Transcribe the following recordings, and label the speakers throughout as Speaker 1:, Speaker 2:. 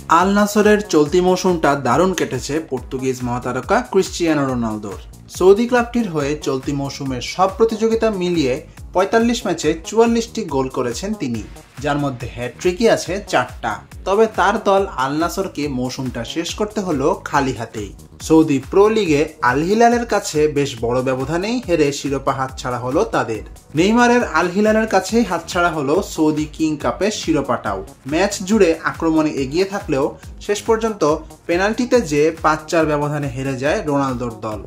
Speaker 1: আল নাসরের চলতি মৌসুমটা দারুণ কেটেছে পর্তুগিজ মহাতারকা ক্রিশ্চিয়ানো রোনালদোর। সৌদি ক্লাবটির হয়ে চলতি মৌসুমের সব প্রতিযোগিতা মিলিয়ে ৪৫ ম্যাচে ৪৪টি গোল করেছেন তিনি, যার মধ্যে হ্যাটট্রিকই আছে ৪টা। তবে তার দল আল নাসরকে মৌসুমটা শেষ করতে হলো খালি হাতেই। সৌদি প্রো লিগে আল হিলালের কাছে বেশ বড় ব্যবধানেই হেরে শিরোপা হাতছাড়া হলো তাদের। নেইমারের আল হিলালের কাছেই হাতছাড়া হলো সৌদি কিং কাপের শিরোপাটাও। ম্যাচ জুড়ে আক্রমণে এগিয়ে থাকলেও শেষ পর্যন্ত পেনাল্টিতে যে ৫-৪ ব্যবধানে হেরে যায় রোনালদোর দল।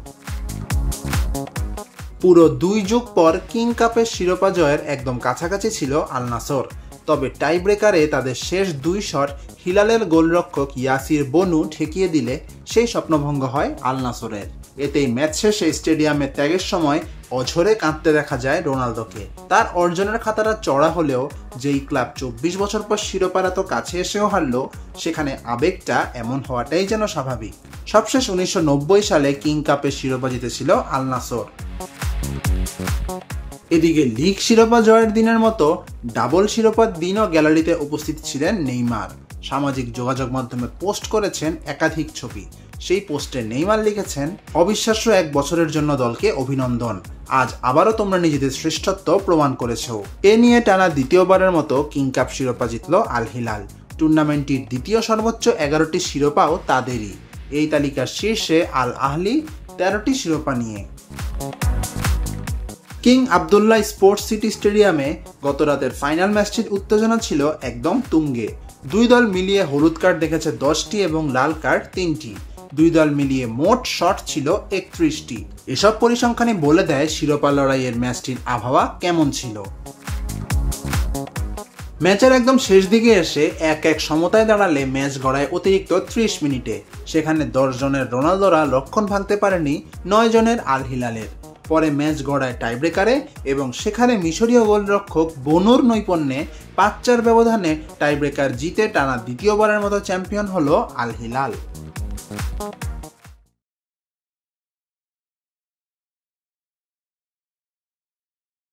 Speaker 1: পুরো ২ যুগ পর কিং কাপের শিরোপা জয়ের একদম কাছাকাছি ছিল আল নাসর। তবে টাই ব্রেকারে তাদের শেষ ২ শট হিলালের গোলরক্ষক ইয়াসির বনু ঠেকিয়ে দিলে সেই স্বপ্নভঙ্গ হয় আল নাসরের। এতেই ম্যাচ শেষে স্টেডিয়ামে ত্যাগের সময় অঝরে কাঁদতে দেখা যায় রোনালদোকে। তার অর্জনের খাতাটা চড়া হলেও যেই ক্লাব ২৪ বছর পর শিরোপার এত কাছে এসেও হারল, সেখানে আবেগটা এমন হওয়াটাই যেন স্বাভাবিক। সবশেষ ১৯৯০ সালে কিং কাপের শিরোপা জিতেছিল আল নাসর। এদিকে লিগ শিরোপা জয়ের দিনের মতো ডাবল শিরোপার দিনও গ্যালারিতে উপস্থিত ছিলেন নেইমার। সামাজিক যোগাযোগ মাধ্যমে পোস্ট করেছেন একাধিক ছবি। সেই পোস্টে নেইমার লিখেছেন, অবিশ্বাস্য এক বছরের জন্য দলকে অভিনন্দন, আজ আবারও তোমরা নিজেদের শ্রেষ্ঠত্ব প্রমাণ করেছো। এ নিয়ে টানা দ্বিতীয়বারের মতো কিং কাপ শিরোপা জিতল আল হিলাল। টুর্নামেন্টটির দ্বিতীয় সর্বোচ্চ ১১টি শিরোপাও তাদেরই। এই তালিকার শীর্ষে আল আহলি ১৩টি শিরোপা নিয়ে। কিং আবদুল্লাহ স্পোর্টস সিটি স্টেডিয়ামে গত রাতের ফাইনাল ম্যাচটির উত্তেজনা ছিল একদম তুঙ্গে। দুই দল মিলিয়ে হলুদ কার্ড দেখেছে 10টি এবং লাল কার্ড 3টি। দুই দল মিলিয়ে মোট শট ছিল ৩১টি। এসব পরিসংখ্যানই বলে দেয় শিরোপা লড়াইয়ের ম্যাচটির আবহাওয়া কেমন ছিল। ম্যাচের একদম শেষ দিকে এসে ১-১ সমতায় দাঁড়ালে ম্যাচ গড়ায় অতিরিক্ত ৩০ মিনিটে। সেখানে ১০ জনের রোনালদোরা লক্ষণ ভাঙতে পারেনি ৯ জনের আল হিলালের। পরে ম্যাচ গড়ায় টাইব্রেকারে এবং সেখানে মিশরীয় গোলরক্ষক বনুর নৈপুণ্যে ৫-৪ ব্যবধানে টাইব্রেকার জিতে টানা দ্বিতীয়বারের মতো চ্যাম্পিয়ন হলো আল হিলাল।